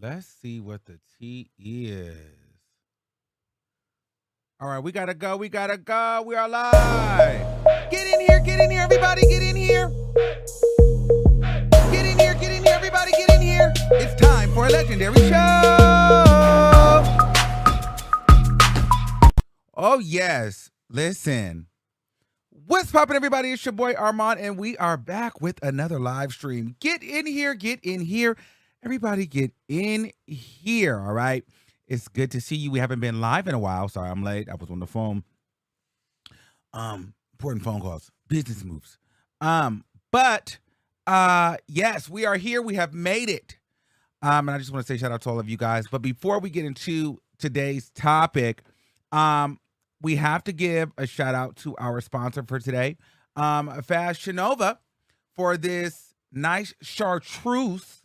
Let's see what the tea is. All right, we gotta go. We gotta go. We are live. Get in here. Get in here, everybody. Get in here. Get in here. Get in here, everybody. Get in here. It's time for a legendary show. Oh, yes. Listen. What's poppin', everybody? It's your boy Armon, and we are back with another live stream. Get in here. Get in here. Everybody get in here, all right? It's good to see you. We haven't been live in a while. Sorry, I'm late. I was on the phone. Important phone calls, business moves. But yes, we are here. We have made it. And I just want to say shout out to all of you guys. But before we get into today's topic, we have to give a shout out to our sponsor for today, FashionNova, for this nice chartreuse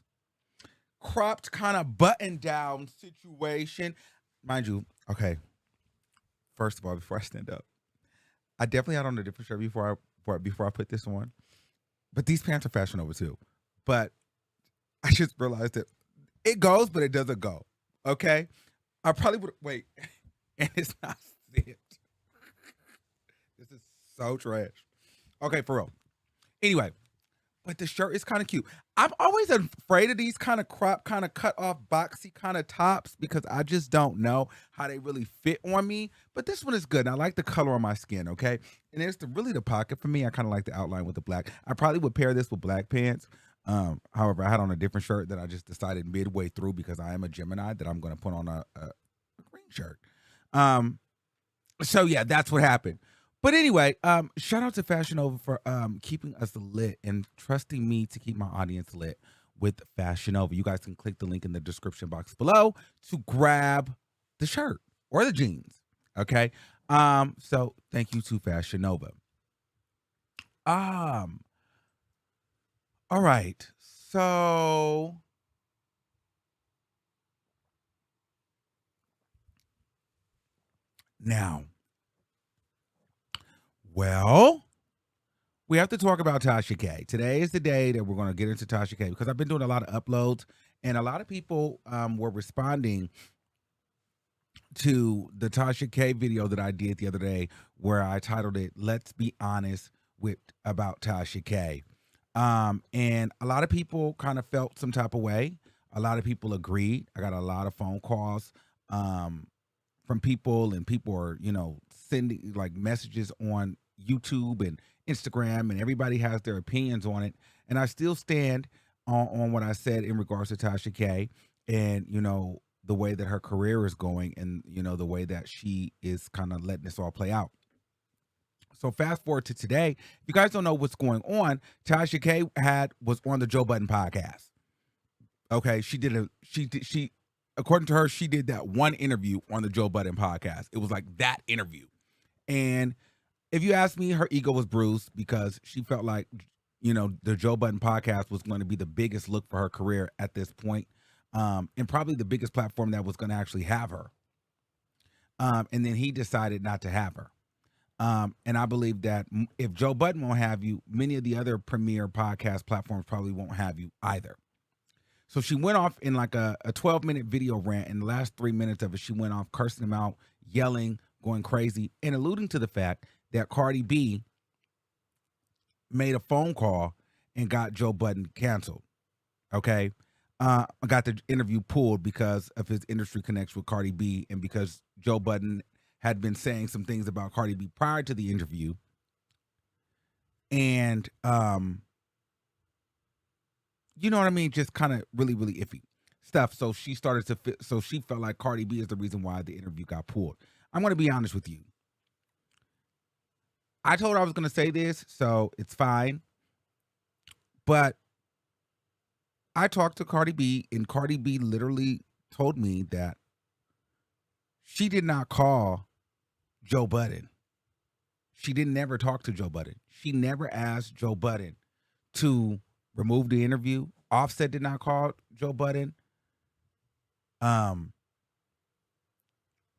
cropped kind of button down situation. Mind you, okay, first of all, before I stand up, I definitely had on a different shirt before I put this on. But these pants are FashionNova too. But I just realized that it goes, but it doesn't go. Okay? I probably would wait. And it's not zipped. This is so trash. Okay, for real. Anyway, but the shirt is kind of cute. I'm always afraid of these kind of crop, kind of cut off, boxy kind of tops because I just don't know how they really fit on me. But this one is good. And I like the color on my skin, okay? And it's really the pocket for me. I kind of like the outline with the black. I probably would pair this with black pants. However, I had on a different shirt that I just decided midway through because I am a Gemini that I'm going to put on a green shirt. So yeah, that's what happened. But anyway, shout out to FashionNova for keeping us lit and trusting me to keep my audience lit with FashionNova. You guys can click the link in the description box below to grab the shirt or the jeans. Okay. So thank you to FashionNova. All right. So now, well, we have to talk about Tasha K. Today is the day that we're going to get into Tasha K because I've been doing a lot of uploads and a lot of people were responding to the Tasha K video that I did the other day where I titled it, Let's Be Honest about Tasha K. And a lot of people kind of felt some type of way. A lot of people agreed. I got a lot of phone calls from people, and people are, sending like messages on YouTube and Instagram, and everybody has their opinions on it. And I still stand on what I said in regards to Tasha K and, the way that her career is going and, the way that she is kind of letting this all play out. So fast forward to today. If you guys don't know what's going on, Tasha K was on the Joe Budden podcast. Okay, she according to her, she did that one interview on the Joe Budden podcast. It was like that interview. And if you ask me, her ego was bruised because she felt like, the Joe Budden podcast was going to be the biggest look for her career at this point, and probably the biggest platform that was going to actually have her. And then he decided not to have her. And I believe that if Joe Budden won't have you, many of the other premier podcast platforms probably won't have you either. So she went off in like a 12-minute video rant. In the last 3 minutes of it, she went off cursing him out, yelling, going crazy, and alluding to the fact that Cardi B made a phone call and got Joe Budden canceled. Okay? Got the interview pulled because of his industry connection with Cardi B and because Joe Budden had been saying some things about Cardi B prior to the interview. And, you know what I mean? Just kind of really, really iffy stuff. So she she felt like Cardi B is the reason why the interview got pulled. I'm going to be honest with you. I told her I was going to say this, so it's fine. But I talked to Cardi B, and Cardi B literally told me that she did not call Joe Budden. She didn't never talk to Joe Budden. She never asked Joe Budden to remove the interview. Offset did not call Joe Budden. The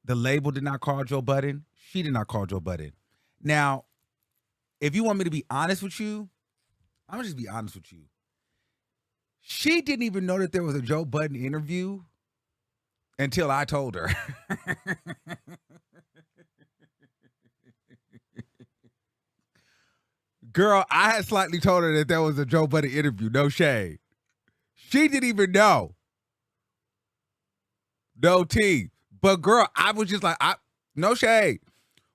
label did not call Joe Budden. She did not call Joe Budden. Now, if you want me to be honest with you, I'm going to just be honest with you. She didn't even know that there was a Joe Budden interview until I told her. Girl, I had slightly told her that there was a Joe Budden interview. No shade. She didn't even know. No tea. But girl, I was just like, no shade.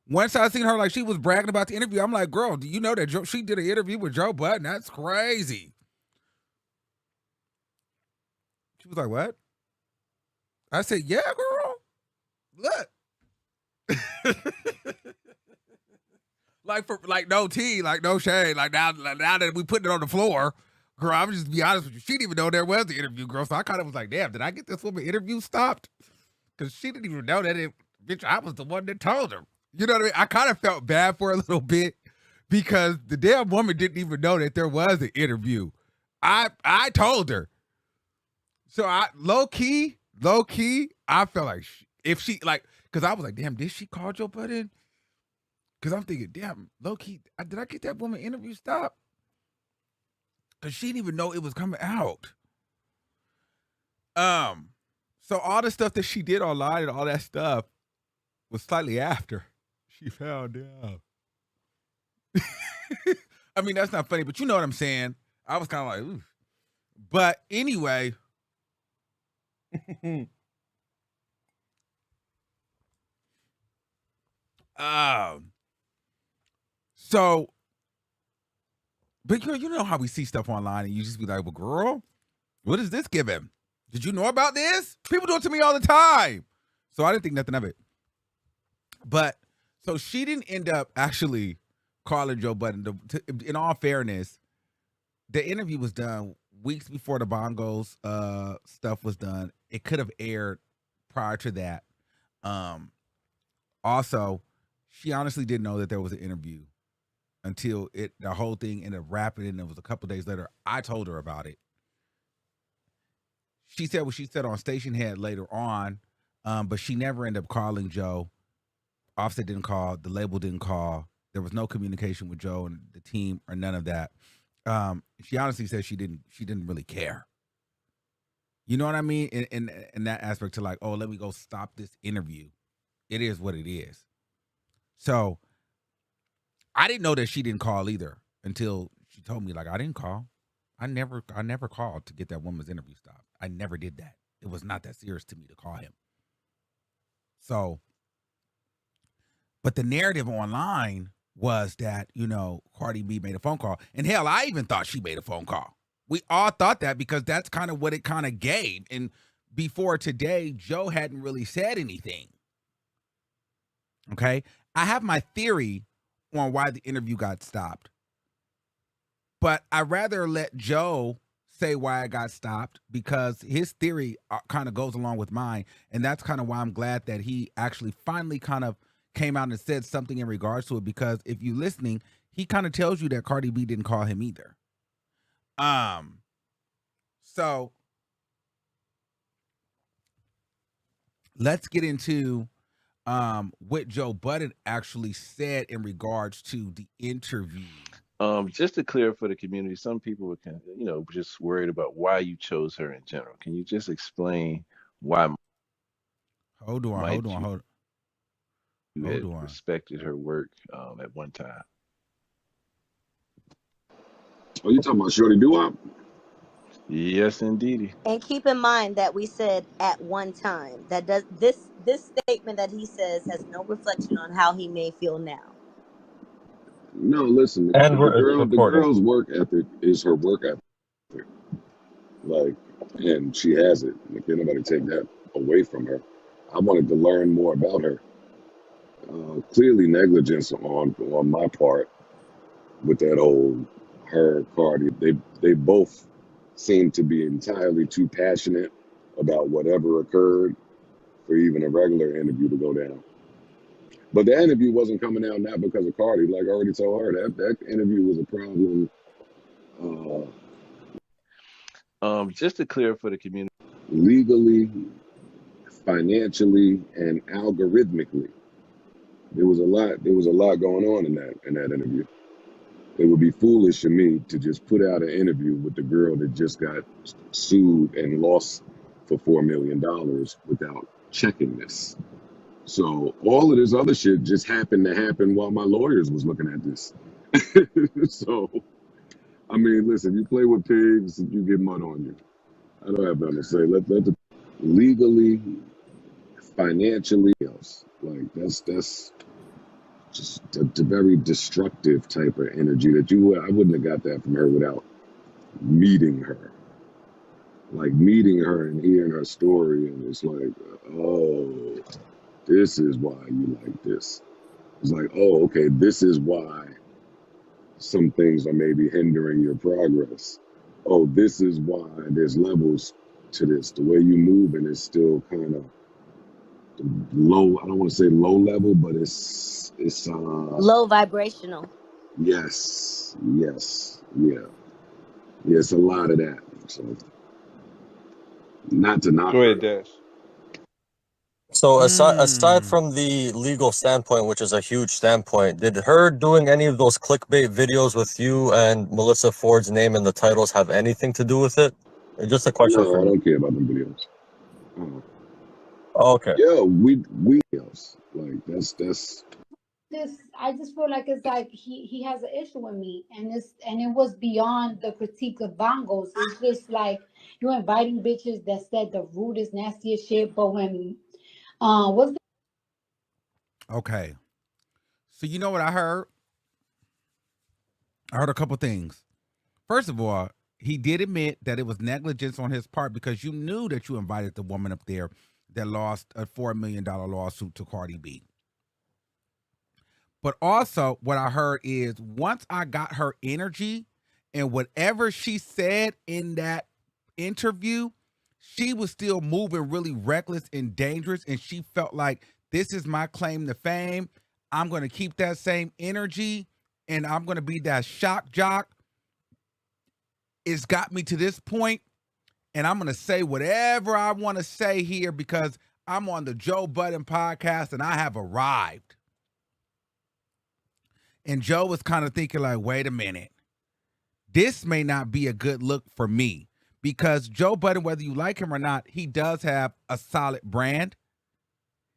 Once I seen her, like, she was bragging about the interview, I'm like, girl, do you know that she did an interview with Joe Budden? That's crazy. She was like, what? I said, yeah, girl. Look. like no tea, like no shade. Like now that we put it on the floor, girl, I'm just be honest with you. She didn't even know there was the interview, girl. So I kind of was like, damn, did I get this woman interview stopped? Because she didn't even know that bitch, I was the one that told her. You know what I mean? I kind of felt bad for her a little bit because the damn woman didn't even know that there was an interview. I told her. So I low key, I felt like if she like, because I was like, damn, did she call Joe Budden? Because I'm thinking, damn, low key, did I get that woman interview stopped? Because she didn't even know it was coming out. So all the stuff that she did online and all that stuff was slightly after she found out. I mean, that's not funny, but you know what I'm saying. I was kind of like, ooh. But anyway. So, but you know how we see stuff online and you just be like, well, girl, what is this giving? Did you know about this? People do it to me all the time. So I didn't think nothing of it. But so she didn't end up actually calling Joe Budden. In all fairness, the interview was done weeks before the Bongos stuff was done. It could have aired prior to that. Also, she honestly didn't know that there was an interview until the whole thing ended up wrapping, and it was a couple days later. I told her about it. She said what she said on StationHead later on, but she never ended up calling Joe. Offset didn't call. The label didn't call. There was no communication with Joe and the team or none of that. She honestly said she didn't really care. You know what I mean? In that aspect to like, oh, let me go stop this interview. It is what it is. So I didn't know that she didn't call either until she told me, like, I didn't call. I never called to get that woman's interview stopped. I never did that. It was not that serious to me to call him. So, but the narrative online was that, you know, Cardi B made a phone call. And hell, I even thought she made a phone call. We all thought that because that's kind of what it kind of gave. And before today, Joe hadn't really said anything. Okay? I have my theory on why the interview got stopped. But I'd rather let Joe say why it got stopped because his theory kind of goes along with mine. And that's kind of why I'm glad that he actually finally kind of came out and said something in regards to it, because if you're listening, he kind of tells you that Cardi B didn't call him either. So let's get into what Joe Budden actually said in regards to the interview. Just to clear up for the community, some people were kind of, you know, just worried about why you chose her in general. Can you just explain why? Hold on. You had respected her work at one time. Oh, you talking about Shorty Doo-Wop? Yes, indeedy. And keep in mind that we said at one time. That does this statement that he says has no reflection on how he may feel now. No, listen. The girl's work ethic is her work ethic. Like, and she has it. Like, can't nobody take that away from her. I wanted to learn more about her. Clearly negligence on my part with that old her Cardi. They both seem to be entirely too passionate about whatever occurred for even a regular interview to go down. But the interview wasn't coming out not because of Cardi. Like I already told her, that interview was a problem. Just to clear for the community, legally, financially, and algorithmically. There was a lot going on in that interview. It would be foolish of me to just put out an interview with the girl that just got sued and lost for $4 million without checking this. So all of this other shit just happened to happen while my lawyers was looking at this. So, I mean, listen, you play with pigs, you get mud on you. I don't have nothing to say. Let the legally, financially else. Like that's just a very destructive type of energy that I wouldn't have got that from her without meeting her. Like meeting her and hearing her story, and it's like, oh, this is why you like this. It's like, oh, okay, this is why some things are maybe hindering your progress. Oh, this is why there's levels to this. The way you move and it's still kind of low. I don't want to say low level, but it's Low vibrational. yes, yeah. It's a lot of that. So not to knock Go her. ahead, Dash. So aside from the legal standpoint, which is a huge standpoint, did her doing any of those clickbait videos with you and Melissa Ford's name in the titles have anything to do with it? Just a question No, for I me. don't care about them videos. Okay. Yeah, we else like that's This I just feel like it's like he has an issue with me, and it was beyond the critique of bongos. It's just like you inviting bitches that said the rudest, nastiest shit, but when what's the Okay. So you know what I heard? I heard a couple things. First of all, he did admit that it was negligence on his part because you knew that you invited the woman up there that lost a $4 million lawsuit to Cardi B. But also what I heard is once I got her energy and whatever she said in that interview, she was still moving really reckless and dangerous, and she felt like this is my claim to fame. I'm going to keep that same energy, and I'm going to be that shock jock. It's got me to this point, and I'm going to say whatever I want to say here because I'm on the Joe Budden podcast, and I have arrived. And Joe was kind of thinking like, wait a minute. This may not be a good look for me because Joe Budden, whether you like him or not, he does have a solid brand.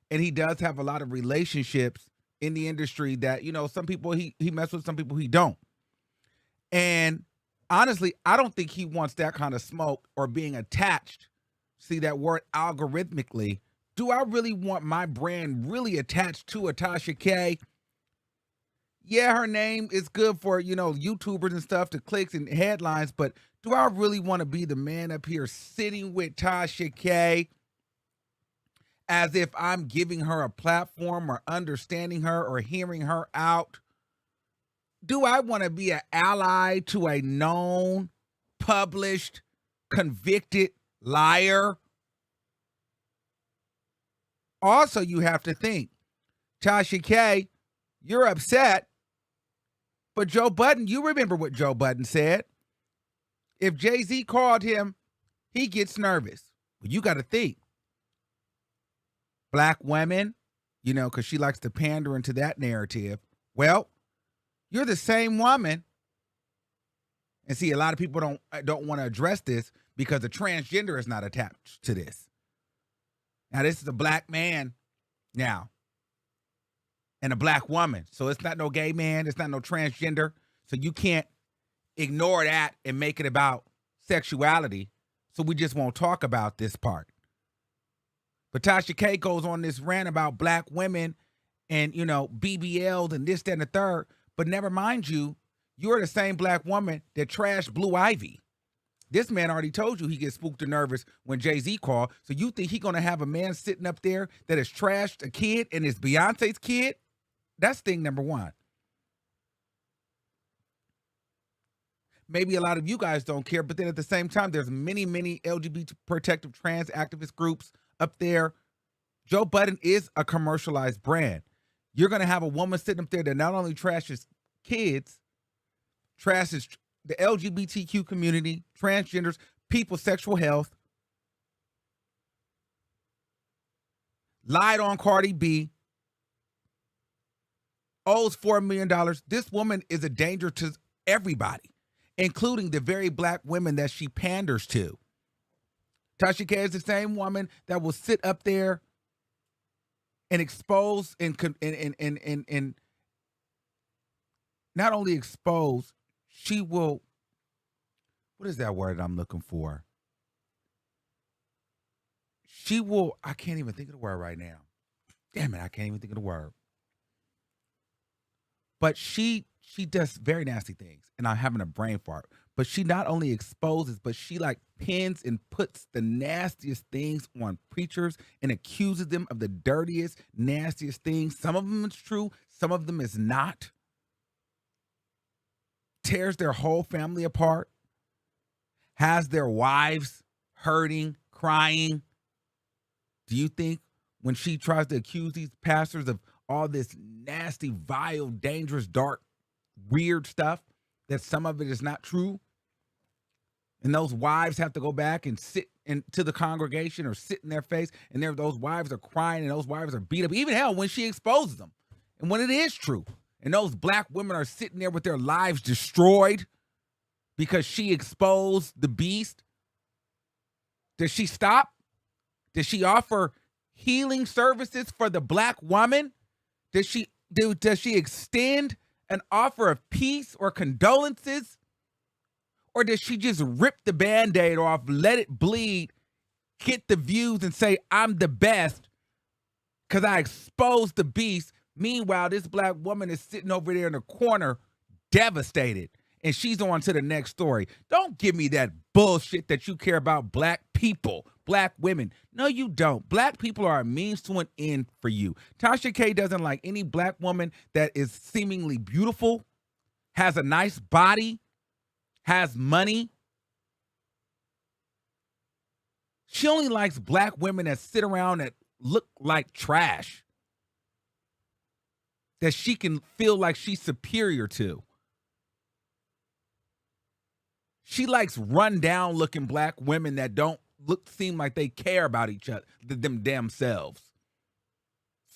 And he does have a lot of relationships in the industry that, you know, some people he messes with, some people he don't. And honestly, I don't think he wants that kind of smoke or being attached. See that word algorithmically. Do I really want my brand really attached to a Tasha K? Yeah, her name is good for, you know, YouTubers and stuff, the clicks and headlines, but do I really want to be the man up here sitting with Tasha K as if I'm giving her a platform or understanding her or hearing her out? Do I want to be an ally to a known, published, convicted liar? Also, you have to think, Tasha K, you're upset. But Joe Budden, you remember what Joe Budden said. If Jay-Z called him, he gets nervous. Well, you got to think. Black women, you know, because she likes to pander into that narrative. Well, you're the same woman. And see, a lot of people don't want to address this because the transgender is not attached to this. Now, this is a black man now. And a black woman. So it's not no gay man. It's not no transgender. So you can't ignore that and make it about sexuality. So we just won't talk about this part. But Tasha K goes on this rant about black women and, you know, BBLs and this, that, and the third. But never mind you, you're the same black woman that trashed Blue Ivy. This man already told you he gets spooked or nervous when Jay-Z called. So you think he's going to have a man sitting up there that has trashed a kid and is Beyonce's kid? That's thing number one. Maybe a lot of you guys don't care, but then at the same time, there's many, many LGBT protective trans activist groups up there. Joe Budden is a commercialized brand. You're going to have a woman sitting up there that not only trashes kids, trashes the LGBTQ community, transgenders, people's sexual health, lied on Cardi B, owes $4 million. This woman is a danger to everybody, including the very black women that she panders to. Tasha K is the same woman that will sit up there and expose and not only expose, she will, what is that word I'm looking for? She will, I can't even think of the word right now. Damn it, I can't even think of the word. But she does very nasty things, and I'm having a brain fart. But she not only exposes, but she like pins and puts the nastiest things on preachers and accuses them of the dirtiest, nastiest things. Some of them is true, some of them is not. Tears their whole family apart. Has their wives hurting, crying. Do you think when she tries to accuse these pastors of all this nasty, vile, dangerous, dark, weird stuff, that some of it is not true? And those wives have to go back and sit into the congregation or sit in their face, and those wives are crying and those wives are beat up. Even hell, when she exposes them and when it is true. And those black women are sitting there with their lives destroyed because she exposed the beast. Does she stop? Does she offer healing services for the black woman? Does she extend an offer of peace or condolences? Or does she just rip the Band-Aid off, let it bleed, get the views and say, I'm the best because I exposed the beast? Meanwhile, this black woman is sitting over there in the corner, devastated, and she's on to the next story. Don't give me that bullshit that you care about black people, black women. No, you don't. Black people are a means to an end for you. Tasha K doesn't like any black woman that is seemingly beautiful, has a nice body, has money. She only likes black women that sit around that look like trash, that she can feel like she's superior to. She likes run-down looking black women that don't seem like they care about each other, them damn selves.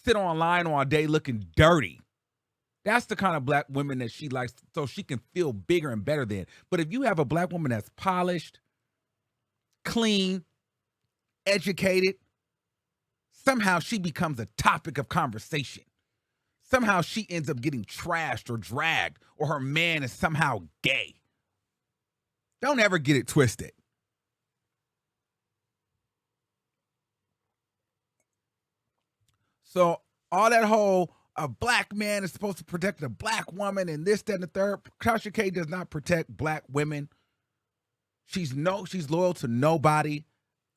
Sit online all day looking dirty. That's the kind of black women that she likes, so she can feel bigger and better than. But if you have a black woman that's polished, clean, educated, somehow she becomes a topic of conversation. Somehow she ends up getting trashed or dragged, or her man is somehow gay. Don't ever get it twisted. So all that whole a black man is supposed to protect a black woman and this, that, and the third. Tasha K does not protect black women. She's loyal to nobody.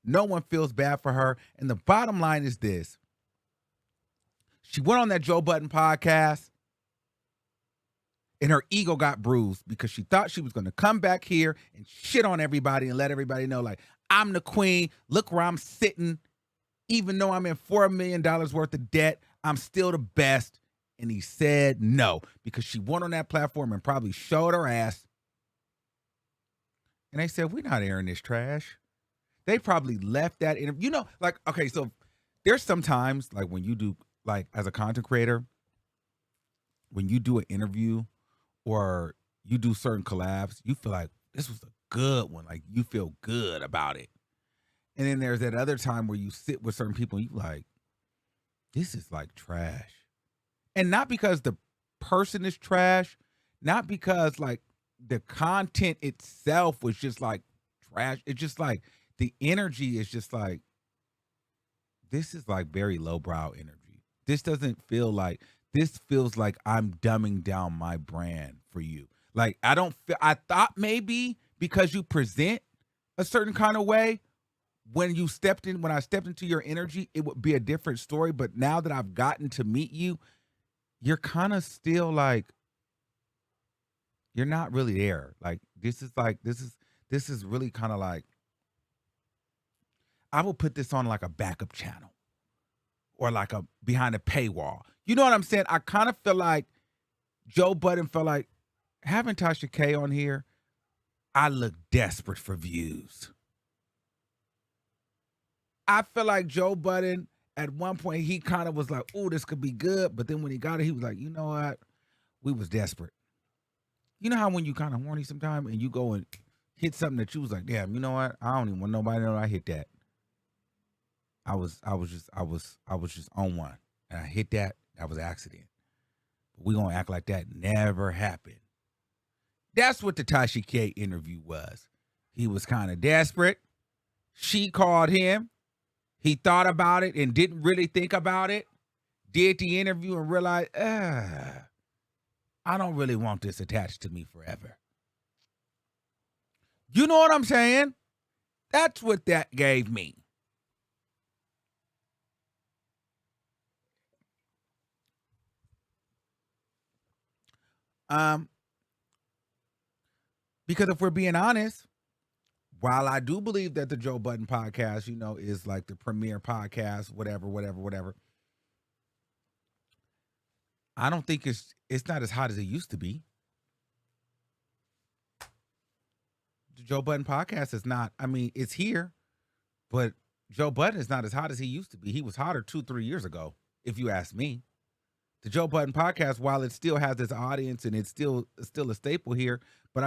No one feels bad for her. And the bottom line is this. She went on that Joe Budden podcast and her ego got bruised because she thought she was going to come back here and shit on everybody and let everybody know, like, I'm the queen. Look where I'm sitting. Even though I'm in $4 million worth of debt, I'm still the best. And he said no, because she went on that platform and probably showed her ass. And they said, we're not airing this trash. They probably left that interview. You know, like, okay, so there's sometimes, like, when you do, like, as a content creator, when you do an interview or you do certain collabs, you feel like this was a good one. Like, you feel good about it. And then there's that other time where you sit with certain people and you like, this is like trash. And not because the person is trash, not because like the content itself was just like trash. It's just like the energy is just like, this is like very lowbrow energy. This doesn't feel like, this feels like I'm dumbing down my brand for you. Like, I thought maybe because you present a certain kind of way, when I stepped into your energy, it would be a different story. But now that I've gotten to meet you, you're kind of still like, you're not really there. Like, this is really kind of like, I will put this on like a backup channel or like a behind a paywall. You know what I'm saying? I kind of feel like Joe Budden felt like, having Tasha K on here, I look desperate for views. I feel like Joe Budden, at one point, he kind of was like, oh, this could be good. But then when he got it, he was like, you know what? We was desperate. You know how when you kind of horny sometime and you go and hit something that you was like, damn, you know what? I don't even want nobody to know I hit that. I was just on one, and I hit that. That was an accident. But we gonna act like that never happened. That's what the Tasha K interview was. He was kind of desperate. She called him. He thought about it and didn't really think about it. Did the interview and realized, I don't really want this attached to me forever. You know what I'm saying? That's what that gave me. Because if we're being honest, while I do believe that the Joe Budden podcast, is like the premier podcast, whatever, I don't think it's not as hot as it used to be. The Joe Budden podcast is not, it's here, but Joe Budden is not as hot as he used to be. He was hotter 2-3 years ago, if you ask me. The Joe Budden podcast, while it still has its audience and it's still a staple here, but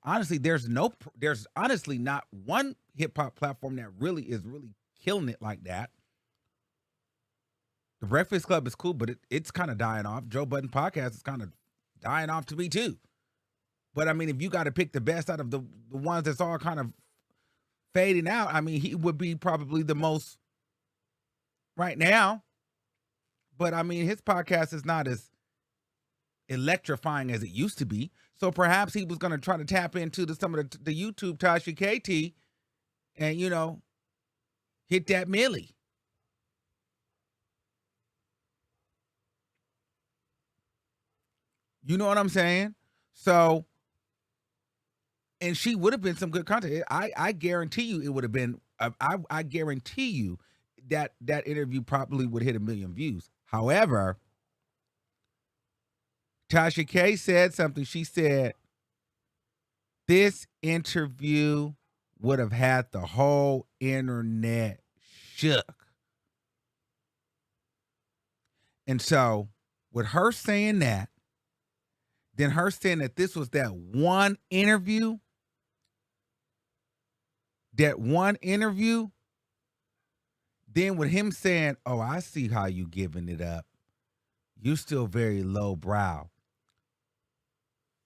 honestly, there's honestly not one hip hop platform that really is killing it like that. The Breakfast Club is cool, but it's kind of dying off. Joe Budden podcast is kind of dying off to me too. But if you got to pick the best out of the ones that's all kind of fading out, he would be probably the most right now. But his podcast is not as electrifying as it used to be. So perhaps he was going to try to tap into some of the YouTube Tasha KT and, hit that millie. You know what I'm saying? So, and she would have been some good content. I guarantee you it would have been, I guarantee you that interview probably would hit 1 million views. However, Tasha K said something. She said, this interview would have had the whole internet shook. And so, with her saying that, then her saying that this was that one interview, then with him saying, oh, I see how you giving it up. You still very low brow.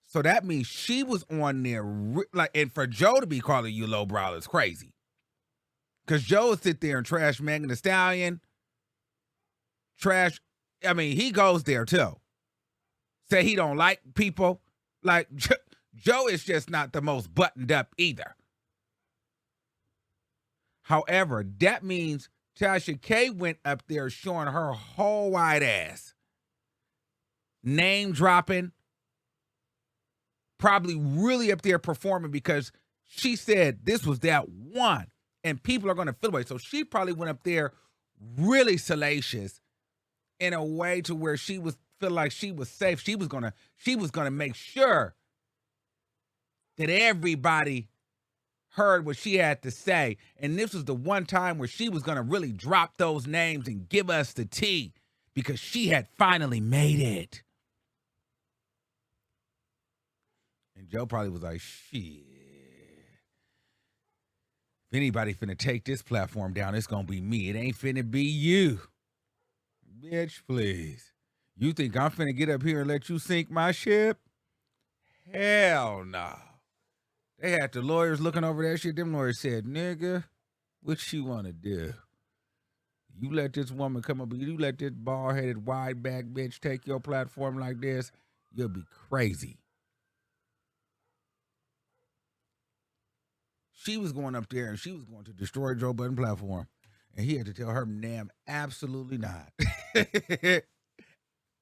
So that means she was on there, and for Joe to be calling you low brow is crazy. Because Joe would sit there and trash Megan Thee Stallion. He goes there too. Say he don't like people. Like, Joe is just not the most buttoned up either. However, that means Tasha K went up there showing her whole white ass. Name dropping. Probably really up there performing because she said this was that one. And people are going to feel away. So she probably went up there really salacious in a way to where she was feel like she was safe. She was gonna make sure that everybody heard what she had to say. And this was the one time where she was gonna really drop those names and give us the tea because she had finally made it. And Joe probably was like, shit. If anybody finna take this platform down, it's gonna be me. It ain't finna be you. Bitch, please. You think I'm finna get up here and let you sink my ship? Hell no. They had the lawyers looking over that shit. Them lawyers said, nigga, what you wanna do? You let this woman come up, you let this bald-headed, wide-back bitch take your platform like this, you'll be crazy. She was going up there and she was going to destroy Joe Budden platform. And he had to tell her, ma'am, absolutely not.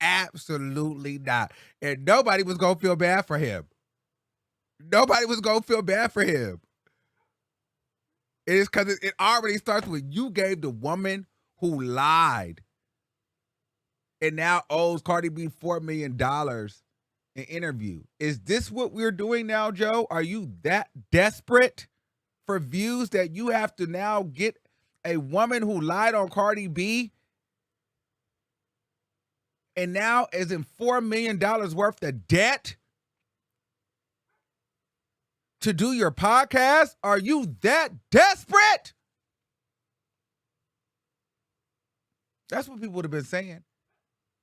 Absolutely not. And nobody was going to feel bad for him. Nobody was going to feel bad for him. It is because it already starts with you gave the woman who lied and now owes Cardi B $4 million an interview. Is this what we're doing now, Joe? Are you that desperate for views that you have to now get a woman who lied on Cardi B and now is in $4 million worth of debt to do your podcast? Are you that desperate? That's what people would have been saying.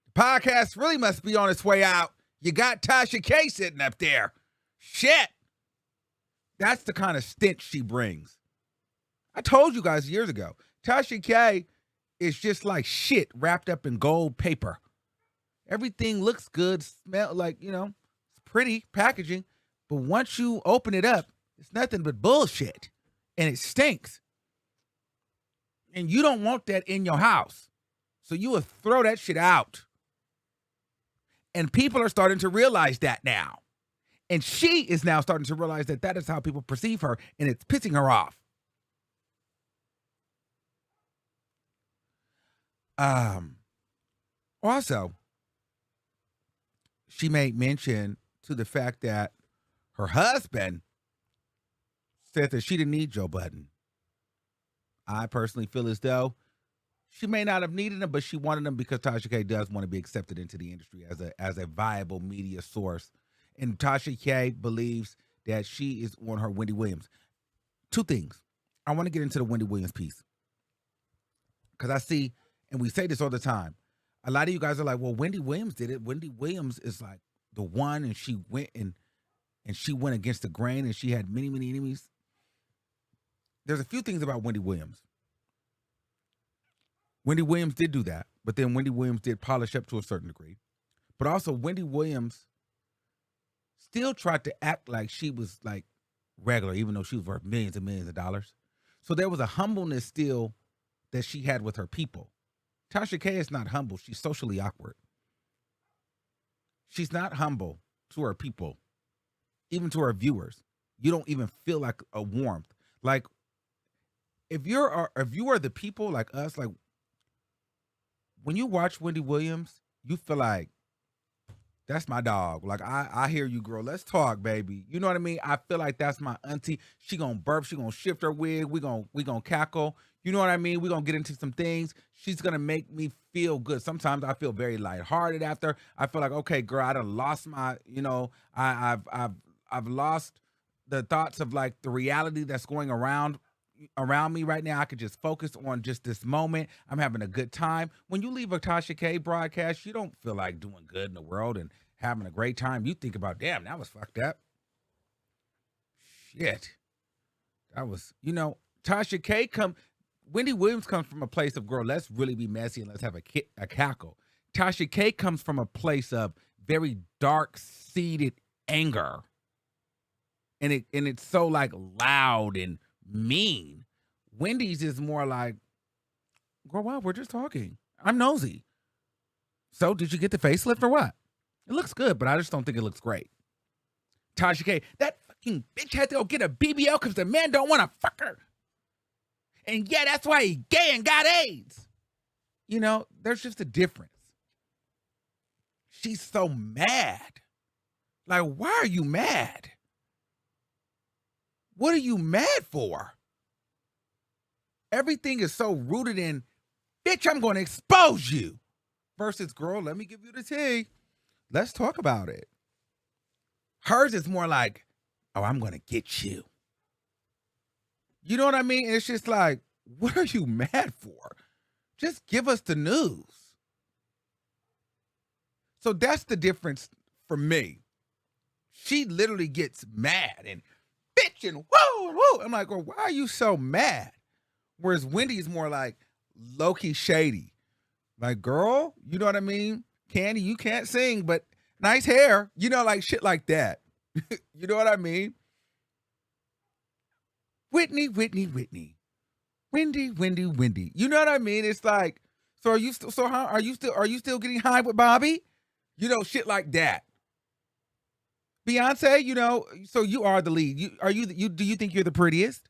The podcast really must be on its way out. You got Tasha K sitting up there. Shit. That's the kind of stench she brings. I told you guys years ago, Tasha K is just like shit wrapped up in gold paper. Everything looks good, smell like, it's pretty packaging. But once you open it up, it's nothing but bullshit. And it stinks. And you don't want that in your house. So you will throw that shit out. And people are starting to realize that now. And she is now starting to realize that that is how people perceive her, and it's pissing her off. Also, she made mention to the fact that her husband said that she didn't need Joe Budden. I personally feel as though she may not have needed him, but she wanted him because Tasha K does want to be accepted into the industry as a viable media source. And Tasha K believes that she is on her Wendy Williams. Two things. I want to get into the Wendy Williams piece. Because I see, and we say this all the time, a lot of you guys are like, well, Wendy Williams did it. Wendy Williams is like the one, and she went and she went against the grain, and she had many, many enemies. There's a few things about Wendy Williams. Wendy Williams did do that, but then Wendy Williams did polish up to a certain degree. But also, Wendy Williams still tried to act like she was like regular, even though she was worth millions and millions of dollars. So there was a humbleness still that she had with her people. Tasha K is not humble. She's socially awkward. She's not humble to her people, even to her viewers. You don't even feel like a warmth. Like if you are the people like us, like when you watch Wendy Williams, you feel like, that's my dog. Like, I hear you, girl. Let's talk, baby. You know what I mean? I feel like that's my auntie. She gonna burp. She gonna shift her wig. We gonna cackle. You know what I mean? We gonna get into some things. She's gonna make me feel good. Sometimes I feel very lighthearted after. I feel like, okay, girl, I done lost my, I've lost the thoughts of like the reality that's going around me right now. I could just focus on just this moment. I'm having a good time. When you leave a Tasha K broadcast, you don't feel like doing good in the world and having a great time. You think about, damn, that was fucked up. Shit. That was, Tasha K Wendy Williams comes from a place of, girl, let's really be messy and let's have a cackle. Tasha K comes from a place of very dark-seated anger. And it's so like loud and mean. Wendy's is more like, girl, wow, we're just talking. I'm nosy. So did you get the facelift or what? It looks good, but I just don't think it looks great. Tasha K, that fucking bitch had to go get a BBL because the man don't want to fuck her. And yeah, that's why he gay and got AIDS. There's just a difference. She's so mad. Like, why are you mad? What are you mad for? Everything is so rooted in, bitch, I'm going to expose you. Versus, girl, let me give you the tea. Let's talk about it. Hers is more like, oh, I'm going to get you. You know what I mean? It's just like, what are you mad for? Just give us the news. So that's the difference for me. She literally gets mad and bitch and whoa, whoa. I'm like, girl, why are you so mad? Whereas Wendy's more like low-key shady. Like, girl, you know what I mean? Candy, you can't sing, but nice hair. Like shit like that. You know what I mean? Whitney. Wendy. You know what I mean? It's like, so are you still getting high with Bobby? Shit like that. Beyonce, so you are the lead. Do you think you're the prettiest?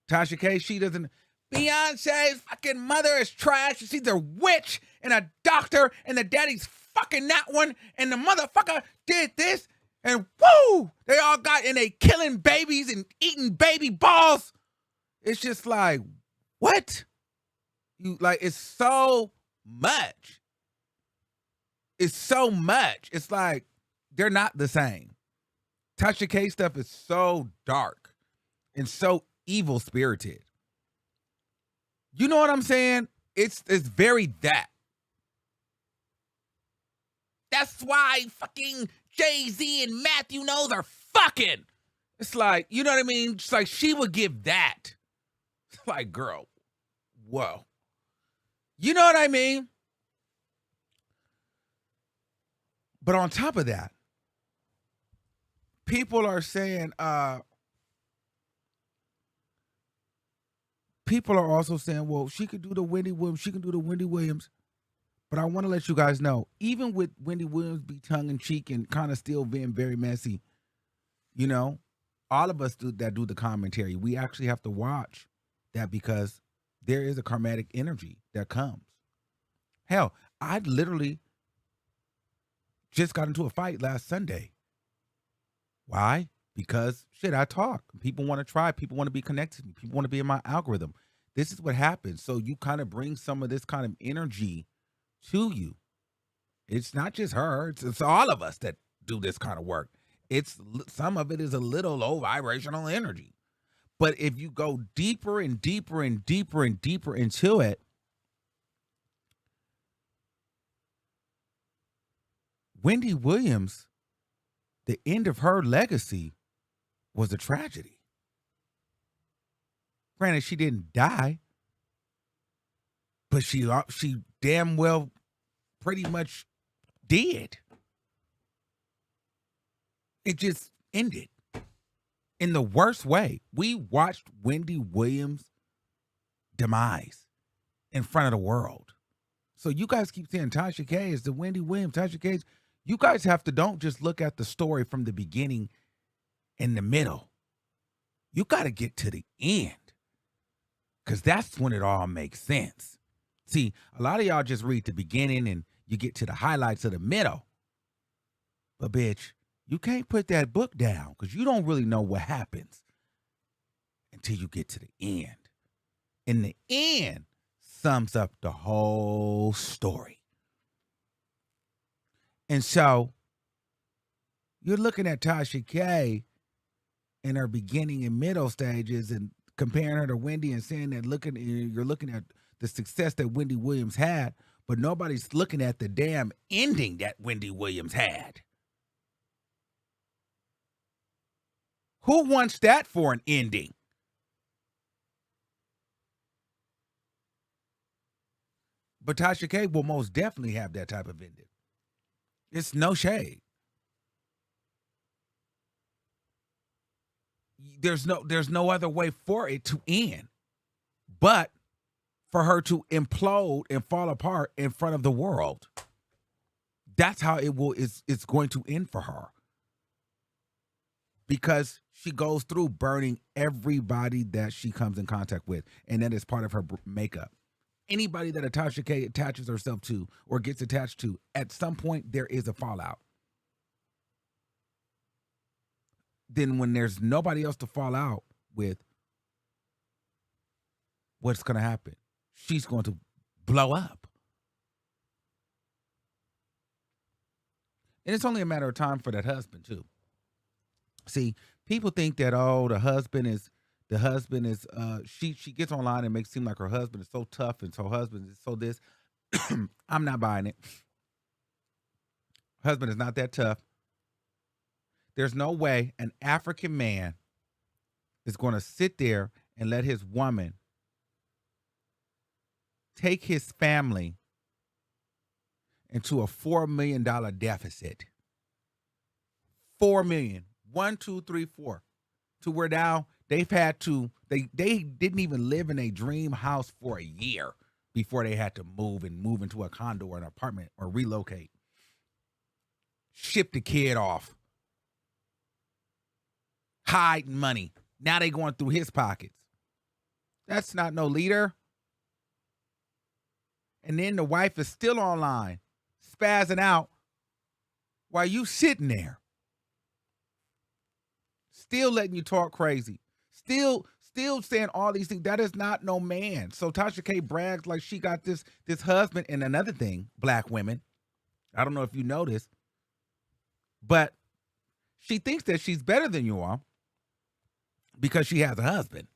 Tasha K, she doesn't. Beyonce's fucking mother is trash. She's a witch and a doctor, and the daddy's fucking that one, and the motherfucker did this, and woo! They all got, and they killing babies and eating baby balls. It's just like, what? It's so much. It's so much. It's like, they're not the same. Tasha K stuff is so dark and so evil-spirited. You know what I'm saying? It's very that. That's why fucking Jay-Z and Matthew Knowles are fucking. It's like, you know what I mean? It's like she would give that. It's like, girl, whoa. You know what I mean? But on top of that, people are saying, people are also saying, well, she could do the Wendy Williams, she can do the Wendy Williams. But I want to let you guys know, even with Wendy Williams be tongue-in-cheek and kind of still being very messy, you know, all of us that do the commentary, we actually have to watch that because there is a karmatic energy that comes. Hell, I literally just got into a fight last Sunday. Why? Because, shit, I talk. People want to try. People want to be connected to me. People want to be in my algorithm. This is what happens. So you kind of bring some of this kind of energy to you. It's not just her. It's all of us that do this kind of work. Some of it is a little low vibrational energy. But if you go deeper and deeper and deeper and deeper into it, Wendy Williams, the end of her legacy was a tragedy. Granted, she didn't die, but she damn well pretty much did. It just ended in the worst way. We watched Wendy Williams' demise in front of the world. So you guys keep saying Tasha K is the Wendy Williams, Tasha K. You guys have to don't just look at the story from the beginning and the middle. You got to get to the end because that's when it all makes sense. See, a lot of y'all just read the beginning and you get to the highlights of the middle. But bitch, you can't put that book down because you don't really know what happens until you get to the end. And the end sums up the whole story. And so you're looking at Tasha K in her beginning and middle stages and comparing her to Wendy and saying that you're looking at the success that Wendy Williams had, but nobody's looking at the damn ending that Wendy Williams had. Who wants that for an ending? But Tasha K will most definitely have that type of ending. It's no shade. There's no other way for it to end but for her to implode and fall apart in front of the world. That's how it's going to end for her. Because she goes through burning everybody that she comes in contact with, and that is part of her makeup. Anybody that Tasha K attaches herself to or gets attached to, at some point there is a fallout. Then when there's nobody else to fall out with, what's going to happen? She's going to blow up. And it's only a matter of time for that husband too. See, people think that, oh, the husband is she gets online and makes it seem like her husband is so tough and her husband is so this. I'm not buying it. Husband is not that tough. There's no way an African man is going to sit there and let his woman take his family into a $4 million deficit. $4 million. 1, 2, 3, 4. To where now they've had to, they didn't even live in a dream house for a year before they had to move into a condo or an apartment or relocate. Ship the kid off. Hiding money. Now they going through his pockets. That's not no leader. And then the wife is still online, spazzing out while you sitting there. Still letting you talk crazy. Still saying all these things. That is not no man. So Tasha K brags like she got this husband. And another thing, black women, I don't know if you know this, but she thinks that she's better than you are because she has a husband.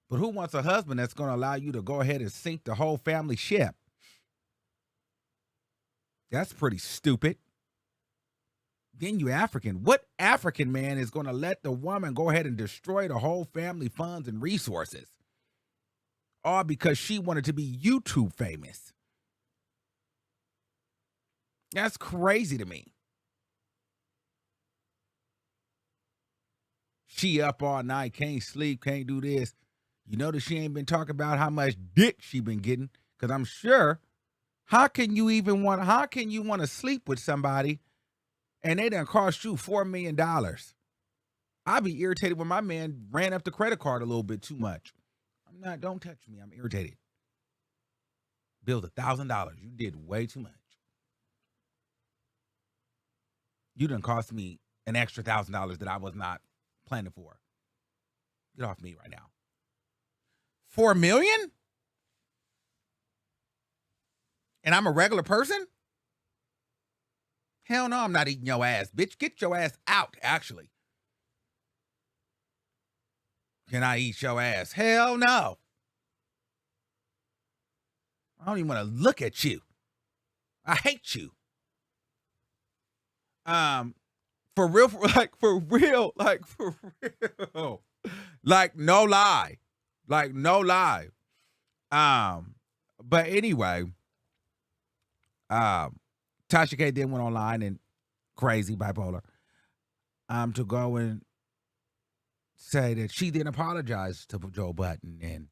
But who wants a husband that's going to allow you to go ahead and sink the whole family ship? That's pretty stupid. Then you African. What African man is going to let the woman go ahead and destroy the whole family funds and resources? All because she wanted to be YouTube famous. That's crazy to me. She up all night, can't sleep, can't do this. You notice she ain't been talking about how much dick she been getting, because I'm sure, how can you want to sleep with somebody and they done cost you $4 million? I'd be irritated when my man ran up the credit card a little bit too much. Don't touch me, I'm irritated. Bill's $1,000. You did way too much. You done cost me an extra $1,000 that I was not planning for. Get off me right now. $4 million? And I'm a regular person? Hell no, I'm not eating your ass, bitch. Get your ass out, actually. Can I eat your ass? Hell no. I don't even want to look at you. I hate you. For real, like no lie. But anyway, Tasha K then went online and crazy bipolar, to go and say that she didn't apologize to Joe Budden, and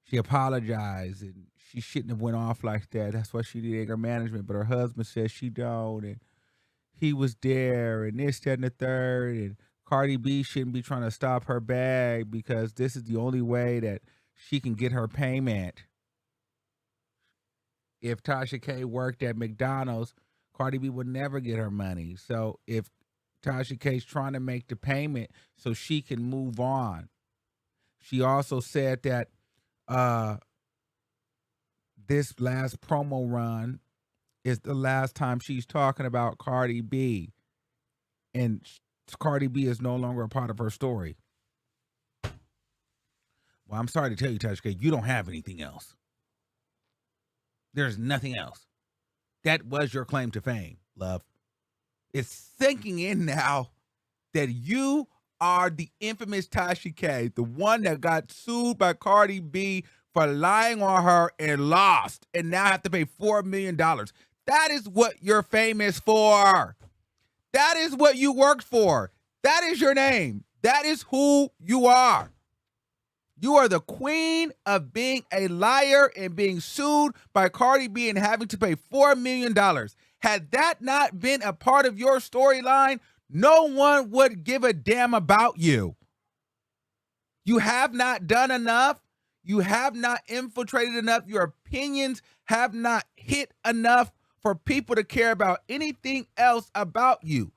she apologized and she shouldn't have went off like that. That's why she did anger management, but her husband says she don't, and he was there, and this, that, and the third, and Cardi B shouldn't be trying to stop her bag because this is the only way that she can get her payment. If Tasha K worked at McDonald's, Cardi B would never get her money. So if Tasha K's trying to make the payment so she can move on. She also said that this last promo run is the last time she's talking about Cardi B. And Cardi B is no longer a part of her story. Well, I'm sorry to tell you, Tasha K, you don't have anything else. There's nothing else. That was your claim to fame, love. It's sinking in now that you are the infamous Tasha K, the one that got sued by Cardi B for lying on her and lost, and now have to pay $4 million. That is what you're famous for. That is what you worked for. That is your name. That is who you are. You are the queen of being a liar and being sued by Cardi B and having to pay $4 million. Had that not been a part of your storyline, no one would give a damn about you. You have not done enough. You have not infiltrated enough. Your opinions have not hit enough for people to care about anything else about you.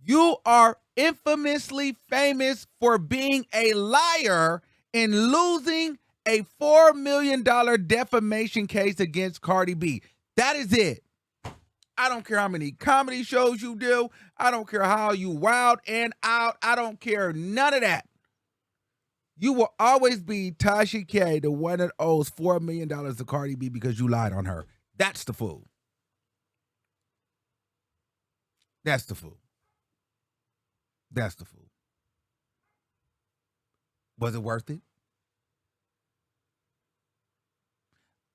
You are infamously famous for being a liar and losing a $4 million defamation case against Cardi B. That is it. I don't care how many comedy shows you do. I don't care how you wild and out. I don't care none of that. You will always be Tasha K, the one that owes $4 million to Cardi B because you lied on her. That's the fool. That's the fool. That's the fool. Was it worth it?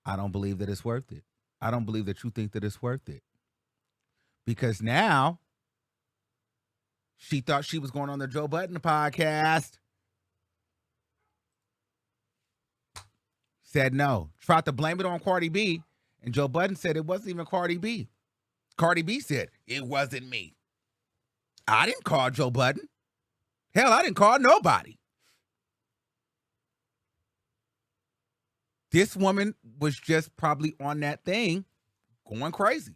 I don't believe that it's worth it. I don't believe that you think that it's worth it. Because now she thought she was going on the Joe Budden podcast. Said no. Tried to blame it on Cardi B. And Joe Budden said it wasn't even Cardi B. Cardi B said, it wasn't me. I didn't call Joe Budden. Hell, I didn't call nobody. This woman was just probably on that thing going crazy.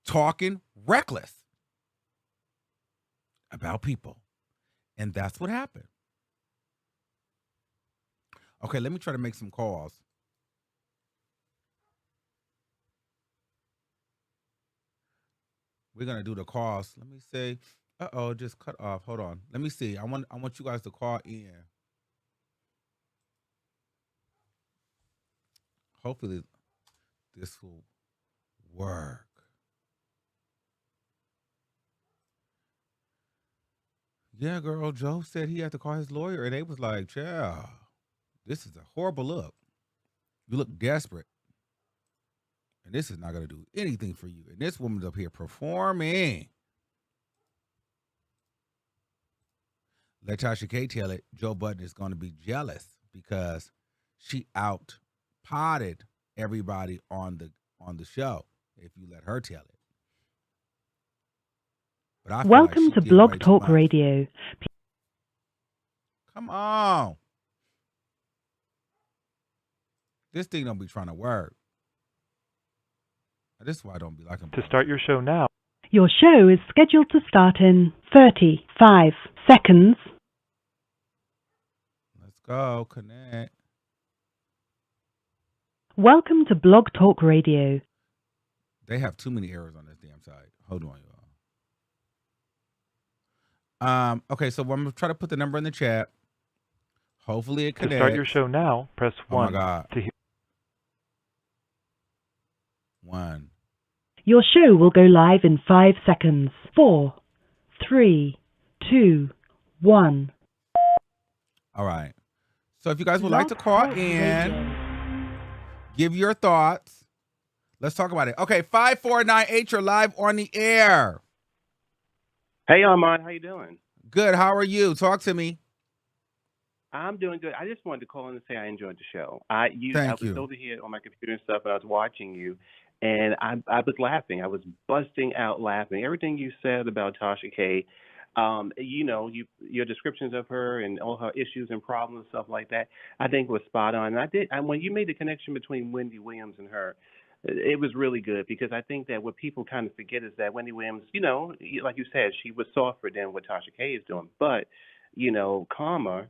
Talking reckless about people. And that's what happened. Okay, let me try to make some calls. We're going to do the calls. Let me see. Uh-oh, just cut off. Hold on. Let me see. I want you guys to call in. Hopefully this will work. Yeah, girl, Joe said he had to call his lawyer, and they was like, yeah, this is a horrible look. You look desperate. And this is not going to do anything for you. And this woman's up here performing. Let Tasha K tell it. Joe Budden is going to be jealous because she out potted everybody on the show. If you let her tell it. But I Welcome like to Blog Talk Radio. Come on. This thing don't be trying to work. This is why I don't be liking. To start your show now. Your show is scheduled to start in 35 seconds. Let's go. Connect. Welcome to Blog Talk Radio. They have too many errors on this damn site. Hold on, y'all. Okay, so I'm gonna try to put the number in the chat. Hopefully it connects. To start your show now, press 1. Oh my God. To hear 1. Your show will go live in 5 seconds. 4, 3, 2, 1. All right. So if you guys would like to call in, give your thoughts. Let's talk about it. Okay, 5498, you're live on the air. Hey, Armon, how you doing? Good. How are you? Talk to me. I'm doing good. I just wanted to call in and say I enjoyed the show. I was over here on my computer and stuff, and I was watching you, and I was laughing. I was busting out laughing. Everything you said about Tasha K, your descriptions of her and all her issues and problems and stuff like that, I think was spot on. And when you made the connection between Wendy Williams and her, it was really good, because I think that what people kind of forget is that Wendy Williams, like you said, she was softer than what Tasha K is doing. But, karma,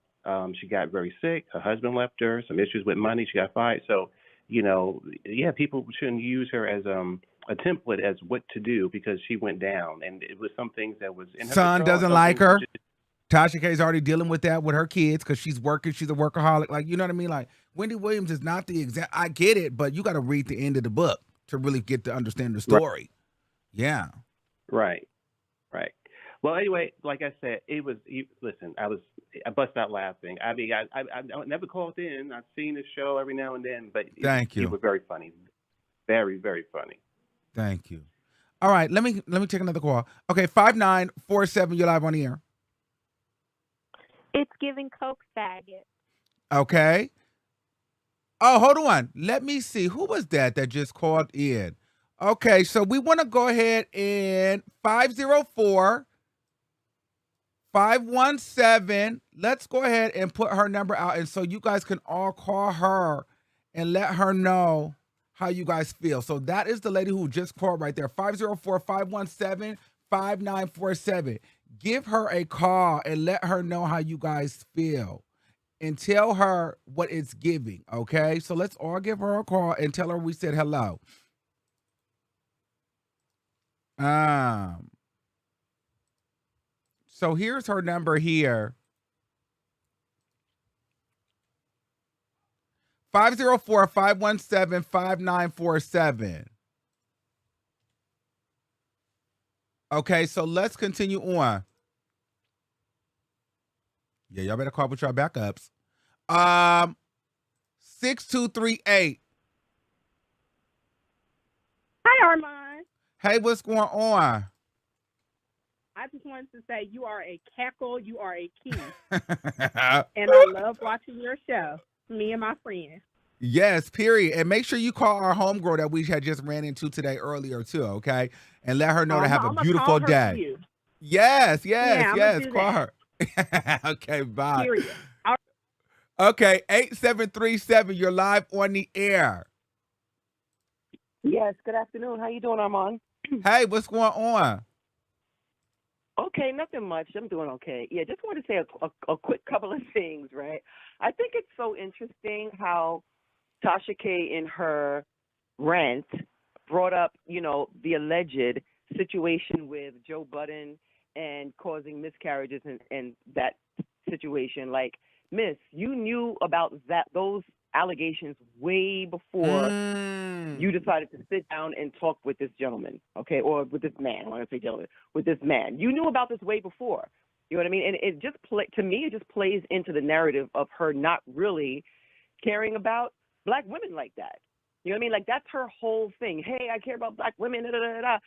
she got very sick. Her husband left her, some issues with money. She got fired. So, people shouldn't use her as a template as what to do, because she went down. And it was some things that was in her son control, doesn't like her. Tasha K is already dealing with that with her kids because she's working. She's a workaholic. Like, you know what I mean? Like, Wendy Williams is not the exact. I get it, but you got to read the end of the book to really get to understand the story. Right. Yeah. Right. Well, anyway, like I said, listen, I bust out laughing. I mean, I never called in. I've seen the show every now and then, but Thank you. You were very funny. Very, very funny. Thank you. All right, let me take another call. Okay, 5947, you're live on the air. It's giving Coke faggot. Okay. Oh, hold on. Let me see. Who was that just called in? Okay, so we want to go ahead and 504-517. Let's go ahead and put her number out, and so you guys can all call her and let her know how you guys feel. So that is the lady who just called right there. 504-517-5947. Give her a call and let her know how you guys feel. And tell her what it's giving, okay? So let's all give her a call and tell her we said hello. So here's her number here. 504-517-5947. Okay, so let's continue on. Yeah, y'all better call with your backups. 6238. Hi, Armon. Hey, what's going on? I just wanted to say you are a cackle, you are a key. And I love watching your show, me and my friend. Yes, period. And make sure you call our homegirl that we had just ran into today earlier too, okay? And let her know to have a beautiful day. Yes. Call her. Okay, bye. Period. Okay, 8737, you're live on the air. Yes, good afternoon. How you doing, Armon? Hey, what's going on? Okay, nothing much. I'm doing okay. Yeah, just want to say a quick couple of things, right? I think it's so interesting how Tasha K in her rant brought up, the alleged situation with Joe Budden and causing miscarriages and that situation. Like, Miss, you knew about those allegations way before you decided to sit down and talk with this gentleman, okay, or with this man. I want to say gentleman, with this man. You knew about this way before. You know what I mean? And it just to me, it just plays into the narrative of her not really caring about black women like that. You know what I mean? Like, that's her whole thing. Hey, I care about black women. Da, da, da, da.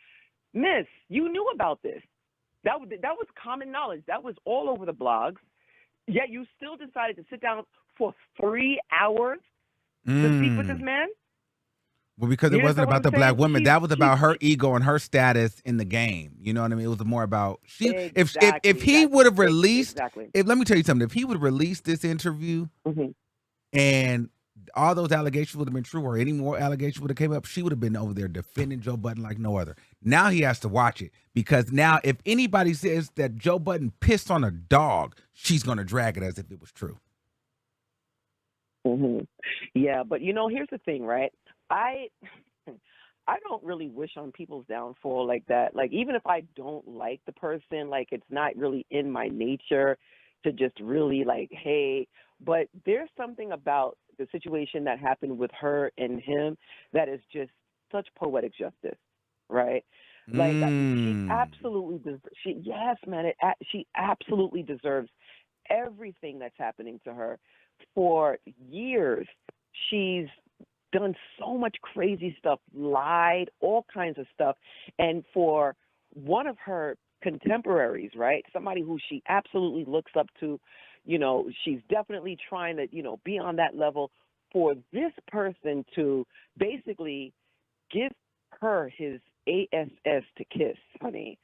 Miss, you knew about this. That was common knowledge. That was all over the blogs. Yet you still decided to sit down for 3 hours to speak with this man? Well, because it wasn't about the black women. That was about her ego and her status in the game. You know what I mean? It was more about if he would have released, let me tell you something. If he would have released this interview and all those allegations would have been true, or any more allegations would have came up, she would have been over there defending Joe Budden like no other. Now he has to watch it, because now if anybody says that Joe Budden pissed on a dog, she's going to drag it as if it was true. Yeah, but here's the thing, right? I don't really wish on people's downfall like that. Like, even if I don't like the person, like, it's not really in my nature to just really like, hey, but there's something about the situation that happened with her and him that is just such poetic justice, right? Like, she absolutely she absolutely deserves everything that's happening to her. For years, she's done so much crazy stuff, lied, all kinds of stuff. And for one of her contemporaries, right, somebody who she absolutely looks up to, she's definitely trying to, be on that level, for this person to basically give her his ASS to kiss, honey.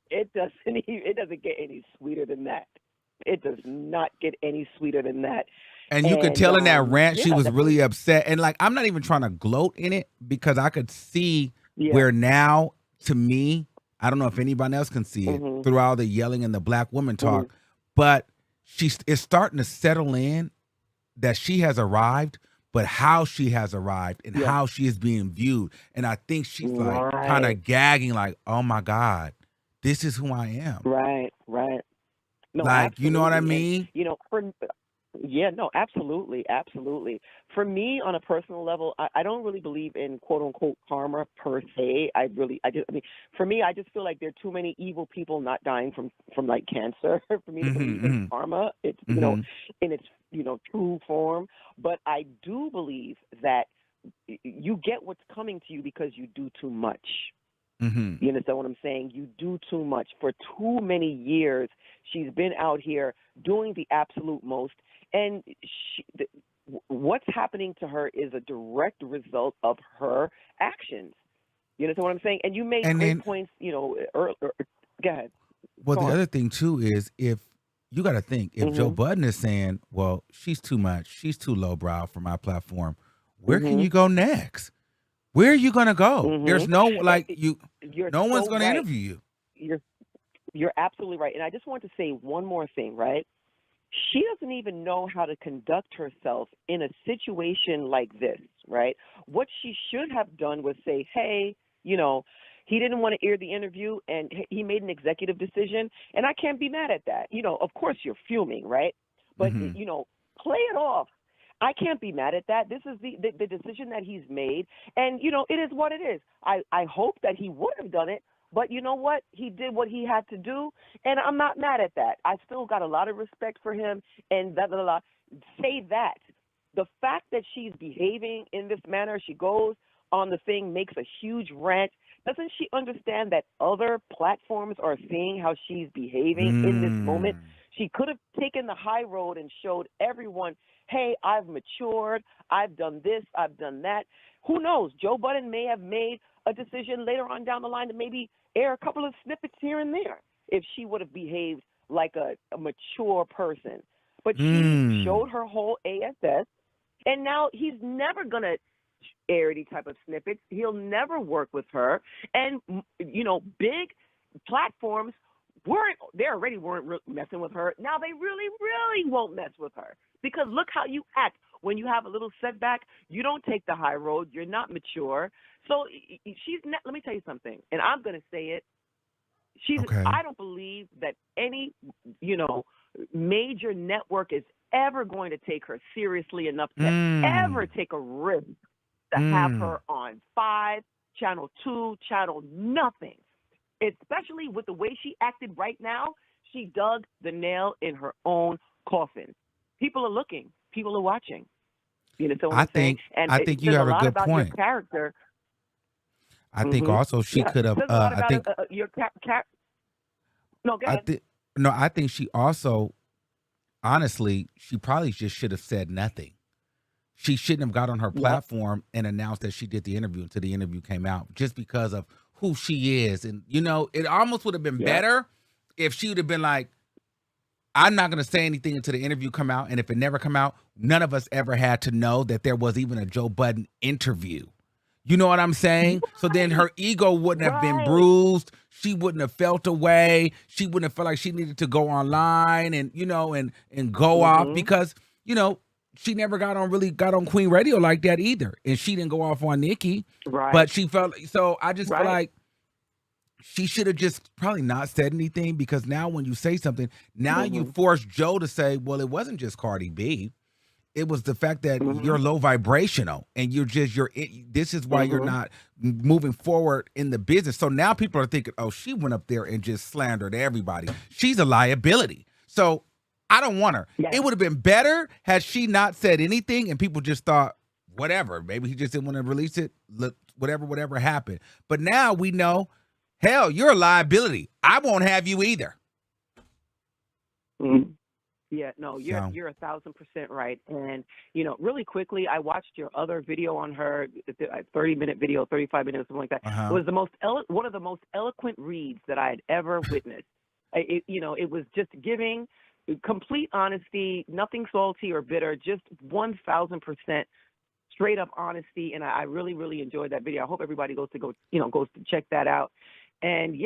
It doesn't get any sweeter than that. It does not get any sweeter than that. And you could tell in that rant, she was really upset. And like, I'm not even trying to gloat in it, because I could see where now, to me, I don't know if anybody else can see it through all the yelling and the black woman talk, but it's starting to settle in that she has arrived, but how she has arrived and how she is being viewed. And I think she's like kind of gagging, like, oh my God, this is who I am. Right. No, like, absolutely. you know what I mean? And, absolutely. For me, on a personal level, I don't really believe in quote unquote karma per se. For me, I just feel like there are too many evil people not dying from like cancer for me to believe in karma. It's in its true form. But I do believe that you get what's coming to you because you do too much. You understand what I'm saying? You do too much. For too many years, she's been out here doing the absolute most, and what's happening to her is a direct result of her actions. You understand what I'm saying? And you made great points, earlier. Go ahead. Well, the other thing, too, is if you got to think, if Joe Budden is saying, well, she's too much, she's too lowbrow for my platform, where can you go next? Where are you going to go? There's no, no one's going to interview you. You're absolutely right. And I just want to say one more thing, right? She doesn't even know how to conduct herself in a situation like this, right? What she should have done was say, hey, he didn't want to air the interview and he made an executive decision, and I can't be mad at that. Of course you're fuming, right? But, play it off. I can't be mad at that. This is the decision that he's made. And, it is what it is. I hope that he would have done it. But you know what? He did what he had to do. And I'm not mad at that. I still got a lot of respect for him. And say that. The fact that she's behaving in this manner, she goes on the thing, makes a huge rant. Doesn't she understand that other platforms are seeing how she's behaving in this moment? She could have taken the high road and showed everyone, hey, I've matured, I've done this, I've done that. Who knows? Joe Budden may have made a decision later on down the line to maybe air a couple of snippets here and there if she would have behaved like a mature person. But she showed her whole ASS, and now he's never going to air any type of snippets. He'll never work with her. And, big platforms already weren't messing with her. Now they really, really won't mess with her, because look how you act when you have a little setback. You don't take the high road. You're not mature. So let me tell you something, and I'm going to say it. Okay. I don't believe that any, major network is ever going to take her seriously enough to ever take a risk to have her on 5, Channel 2, Channel nothing. Especially with the way she acted right now, she dug the nail in her own coffin. People are looking. People are watching. You know what I'm saying? And I think you have a good point. Your character. I think also she could have. I think your No, go ahead. I think she also, honestly, she probably just should have said nothing. She shouldn't have got on her platform and announced that she did the interview until the interview came out, just because of who she is. And, it almost would have been better if she would have been like, I'm not going to say anything until the interview come out. And if it never come out, none of us ever had to know that there was even a Joe Budden interview. You know what I'm saying? So then her ego wouldn't have been bruised. She wouldn't have felt away. She wouldn't have felt like she needed to go online and, and go off because, she never got on Queen Radio like that either. And she didn't go off on Nikki. Right. But she felt, so I just feel like she should have just probably not said anything, because now when you say something, now you force Joe to say, well, it wasn't just Cardi B. It was the fact that you're low vibrational and this is why you're not moving forward in the business. So now people are thinking, oh, she went up there and just slandered everybody. She's a liability. So I don't want her. Yes. It would have been better had she not said anything and people just thought, whatever, maybe he just didn't want to release it. Look, whatever happened. But now we know, hell, you're a liability. I won't have you either. Yeah, no, you're 1,000% right. And, really quickly, I watched your other video on her, a 30-minute video, 35 minutes, something like that. It was one of the most eloquent reads that I had ever witnessed. It was just giving complete honesty, nothing salty or bitter, just 1,000% straight up honesty. And I really, really enjoyed that video. I hope everybody goes to check that out. And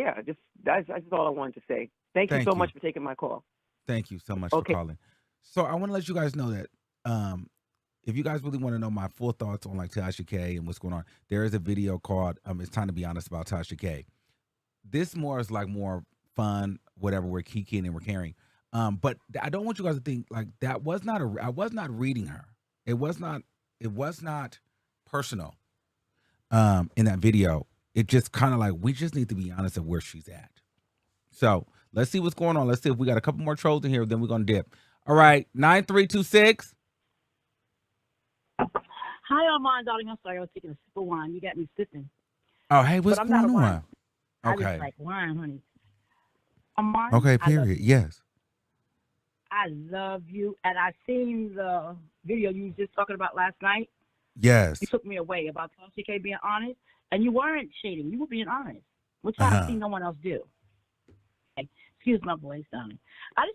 that's all I wanted to say. Thank you so much for taking my call. Thank you so much for calling. So I want to let you guys know that if you guys really want to know my full thoughts on like Tasha K and what's going on, there is a video called It's Time to Be Honest About Tasha K. This is more fun, whatever, we're kicking and we're caring. But I don't want you guys to think like that was not I was not reading her. It was not personal in that video. It just kind of like, we just need to be honest of where she's at. So let's see what's going on. Let's see if we got a couple more trolls in here, then we're going to dip. All right, 9326. Hi, Armon, darling. I'm sorry, I was taking a sip of wine. You got me sipping. Oh, hey, what's going on? Okay. I just like wine, honey. Armon, okay, period. Yes. I love you. And I seen the video you was just talking about last night. Yes. You took me away about Tasha K being honest. And you weren't shading. You were being honest, which I've seen no one else do. Okay. Excuse my voice, darling.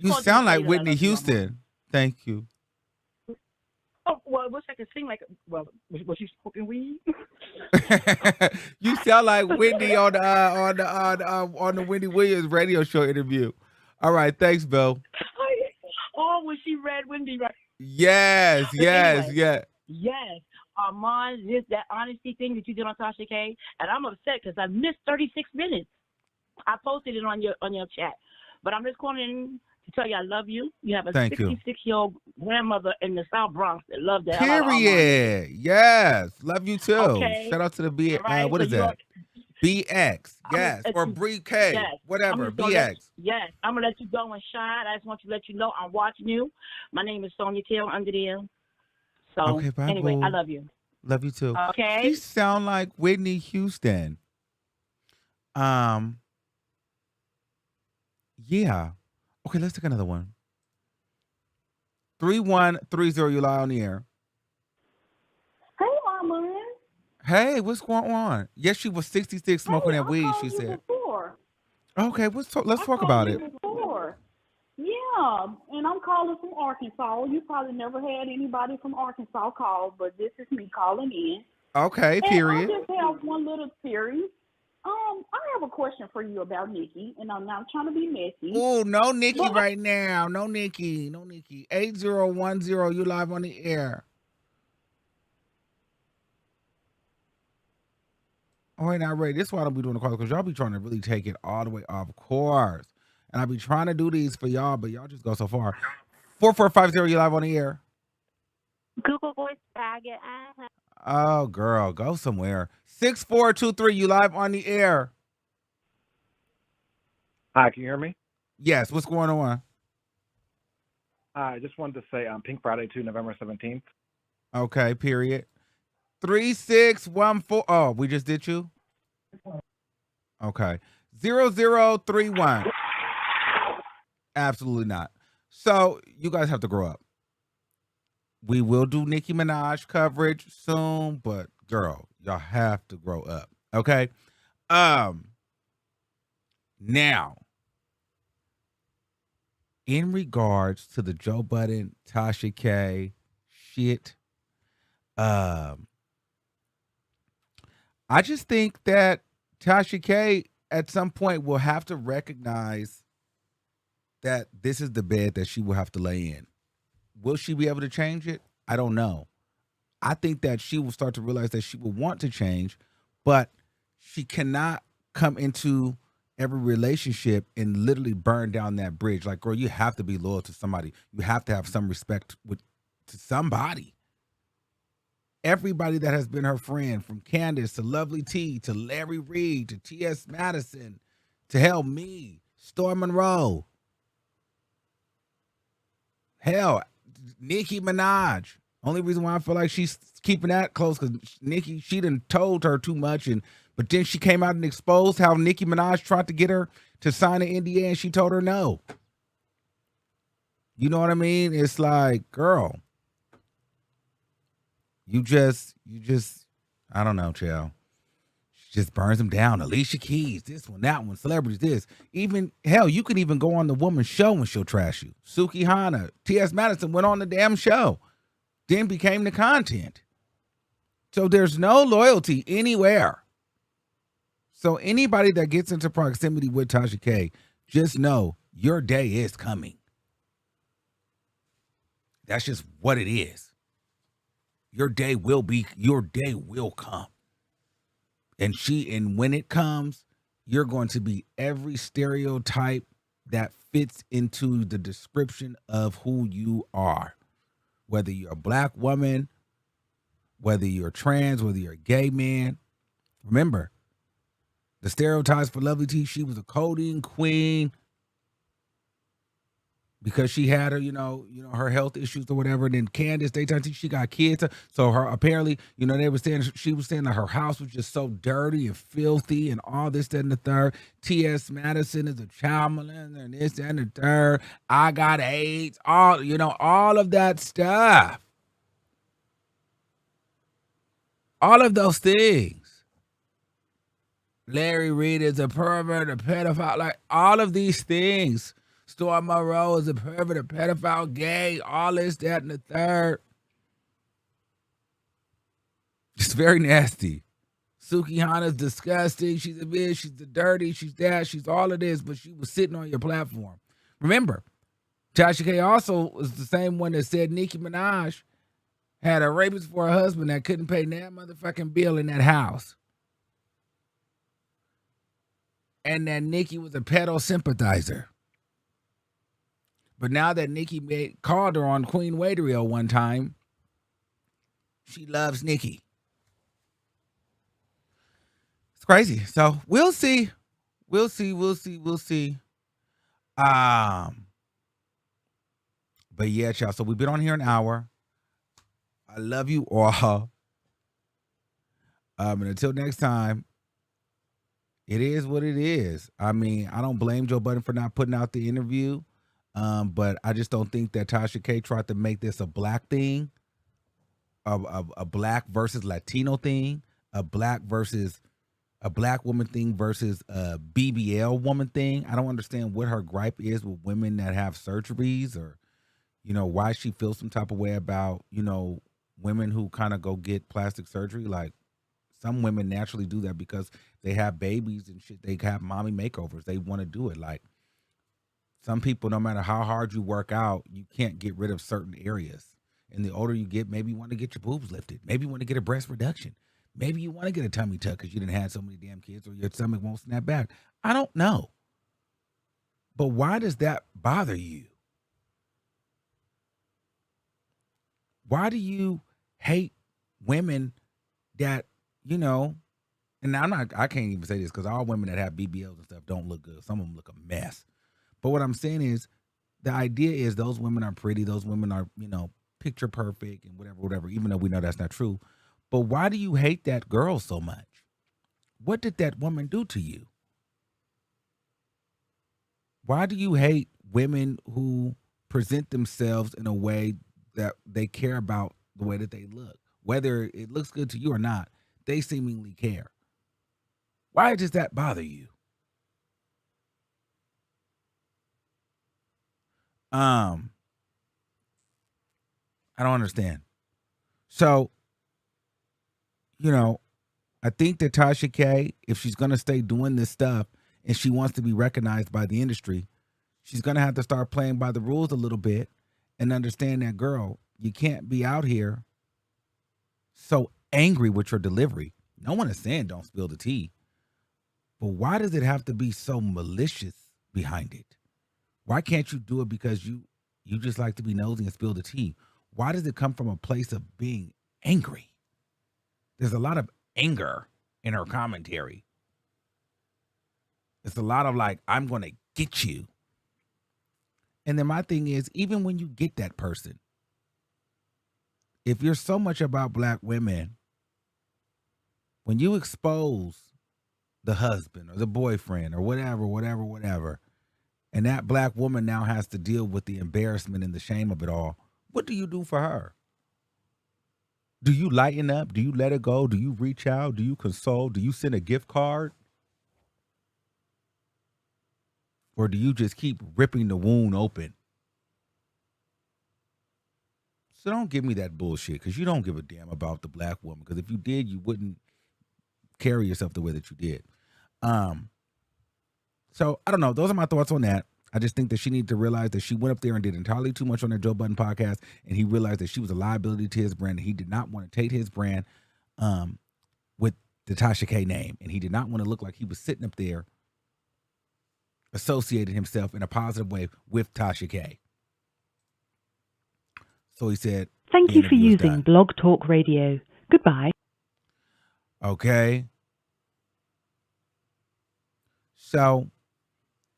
You sound like Whitney Houston. Thank you. Oh, well, I wish I could sing like, was you smoking weed? You sound like Whitney on the Wendy Williams radio show interview. All right, thanks, Bill. Oh, was she read Wendy right? Yes, yes, anyway, yes. Armon, that honesty thing that you did on Tasha K, and I'm upset because I missed 36 minutes. I posted it on your chat, but I'm just calling to tell you I love you. You have a 66-year-old grandmother in the South Bronx that loved that. Period. Yes, love you too. Okay. Shout out to the B. Right, what is that? BX. Yes, or Bree K. Yes. Whatever. BX. Yes, I'm gonna let you go and shine. I just want to let you know I'm watching you. My name is Sonia Taylor under there. So anyway, boo. I love you. Love you too. Okay. She sound like Whitney Houston. Yeah. Okay, let's take another one. 3130, you lie on the air. Hey, Armon. Hey, what's going on? Yes, she was 66 smoking that weed, she said. Before. Okay, let's talk about it. Before. Yeah, and I'm calling from Arkansas. You probably never had anybody from Arkansas call, but this is me calling in. Okay, period. And I just have one little theory. I have a question for you about Nikki, and I'm not trying to be messy. Oh, no Nikki right now. No Nikki. 8010, you live on the air. Oh, wait, not ready. This is why I don't be doing the calls because y'all be trying to really take it all the way off course. And I be trying to do these for y'all, but y'all just go so far. 4450, you live on the air. Google Voice faggot. Oh, girl, go somewhere. 6423, you live on the air. Hi, can you hear me? Yes, what's going on? I just wanted to say Pink Friday 2, November 17th. Okay, period. 3614. Oh, we just did you? Okay. 0031. Absolutely not. So you guys have to grow up. We will do Nicki Minaj coverage soon, but girl, y'all have to grow up. Okay. Now, in regards to the Joe Budden, Tasha K shit, I just think that Tasha K at some point will have to recognize that this is the bed that she will have to lay in. Will she be able to change it? I don't know. I think that she will start to realize that she will want to change, but she cannot come into every relationship and literally burn down that bridge. Like, girl, you have to be loyal to somebody. You have to have some respect to somebody. Everybody that has been her friend, from Candace to Lovely T to Larry Reed to T.S. Madison to hell me, Storm Monroe. Hell, Nicki Minaj. Only reason why I feel like she's keeping that close because Nicki, she done told her too much, but then she came out and exposed how Nicki Minaj tried to get her to sign an NDA and she told her no. You know what I mean? It's like, girl, you just, I don't know, child. She just burns them down. Alicia Keys, this one, that one, celebrities, this. Even, hell, you can even go on the woman's show and she'll trash you. Suki Hana, T.S. Madison went on the damn show, then became the content. So there's no loyalty anywhere. So anybody that gets into proximity with Tasha K, just know your day is coming. That's just what it is. Your day will come. And when it comes, you're going to be every stereotype that fits into the description of who you are. Whether you're a black woman, whether you're trans, whether you're a gay man. Remember, the stereotypes for Lovely T, she was a codeine queen because she had her, her health issues or whatever. And then Candace, daytime TV, she got kids. So her apparently, they were saying, she was saying that her house was just so dirty and filthy and all this, that, and the third. T.S. Madison is a child molester and this, that, and the third. I got AIDS, all of that stuff. All of those things. Larry Reed is a pervert, a pedophile, like all of these things. Storm Monroe is a pervert, a pedophile, gay, all this, that, and the third. It's very nasty. Suki Hana's disgusting. She's a bitch. She's a dirty. She's that. She's all of this, but she was sitting on your platform. Remember, Tasha K also was the same one that said Nicki Minaj had a rapist for a husband that couldn't pay that motherfucking bill in that house. And that Nicki was a pedo sympathizer. But now that Nicki called her on Queen Waderio one time, she loves Nicki. It's crazy. So we'll see. We'll see. But yeah, y'all. So we've been on here an hour. I love you all. And until next time, it is what it is. I mean, I don't blame Joe Budden for not putting out the interview. But I just don't think that Tasha K tried to make this a black thing, a black versus Latino thing, a black woman thing versus a BBL woman thing. I don't understand what her gripe is with women that have surgeries, or, why she feels some type of way about, women who kind of go get plastic surgery. Like, some women naturally do that because they have babies and shit. They have mommy makeovers. They want to do it. Like, some people, no matter how hard you work out, you can't get rid of certain areas. And the older you get, maybe you want to get your boobs lifted. Maybe you want to get a breast reduction. Maybe you want to get a tummy tuck because you didn't have so many damn kids or your stomach won't snap back. I don't know. But why does that bother you? Why do you hate women that, you know, and I can't even say this because all women that have BBLs and stuff don't look good. Some of them look a mess. But what I'm saying is the idea is those women are pretty. Those women are, you know, picture perfect and whatever, even though we know that's not true. But why do you hate that girl so much? What did that woman do to you? Why do you hate women who present themselves in a way that they care about the way that they look? Whether it looks good to you or not, they seemingly care. Why does that bother you? I don't understand. So, you know, I think that Tasha K, if she's going to stay doing this stuff and she wants to be recognized by the industry, she's going to have to start playing by the rules a little bit and understand that, girl, you can't be out here so angry with your delivery. No one is saying don't spill the tea. But why does it have to be so malicious behind it? Why can't you do it because you just like to be nosy and spill the tea? Why does it come from a place of being angry? There's a lot of anger in her commentary. It's a lot of like, I'm going to get you. And then my thing is, even when you get that person, if you're so much about black women, when you expose the husband or the boyfriend or whatever, and that black woman now has to deal with the embarrassment and the shame of it all, what do you do for her? Do you lighten up? Do you let it go? Do you reach out? Do you console? Do you send a gift card? Or do you just keep ripping the wound open? So don't give me that bullshit, because you don't give a damn about the black woman. Because if you did, you wouldn't carry yourself the way that you did. So I don't know. Those are my thoughts on that. I just think that she needed to realize that she went up there and did entirely too much on that Joe Budden podcast, and he realized that she was a liability to his brand, and he did not want to take his brand with the Tasha K name, and he did not want to look like he was sitting up there associated himself in a positive way with Tasha K. So he said, "Thank you for using Blog Talk Radio. Goodbye." Okay. So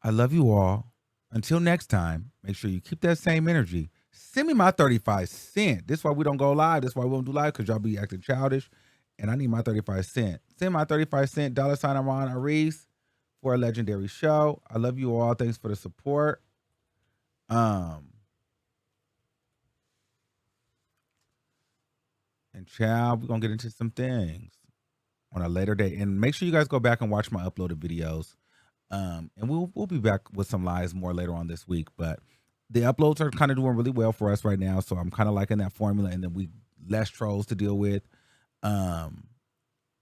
I love you all. Until next time, make sure you keep that same energy. Send me my 35 cents. This is why we don't go live. This is why we don't do live, because y'all be acting childish. And I need my 35 cents. Send my 35 cent $Armon Aries for a legendary show. I love you all. Thanks for the support. And child, we're going to get into some things on a later date. And make sure you guys go back and watch my uploaded videos. And we'll be back with some lives more later on this week. But the uploads are kind of doing really well for us right now. So I'm kind of liking that formula. And then we less trolls to deal with.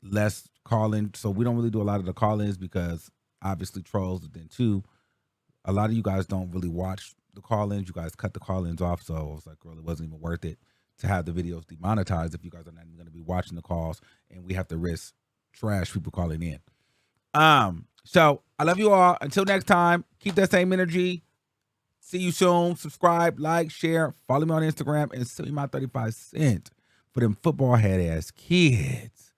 Less call-in. So we don't really do a lot of the call-ins because obviously trolls. But then too, a lot of you guys don't really watch the call-ins. You guys cut the call-ins off. So I was like, girl, it wasn't even worth it to have the videos demonetized if you guys are not even going to be watching the calls and we have to risk trash people calling in. So I love you all. Until next time, keep that same energy. See you soon. Subscribe, like, share, follow me on Instagram, and send me my 35 cents for them football head ass kids.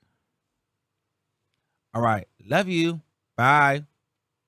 All right. Love you. Bye.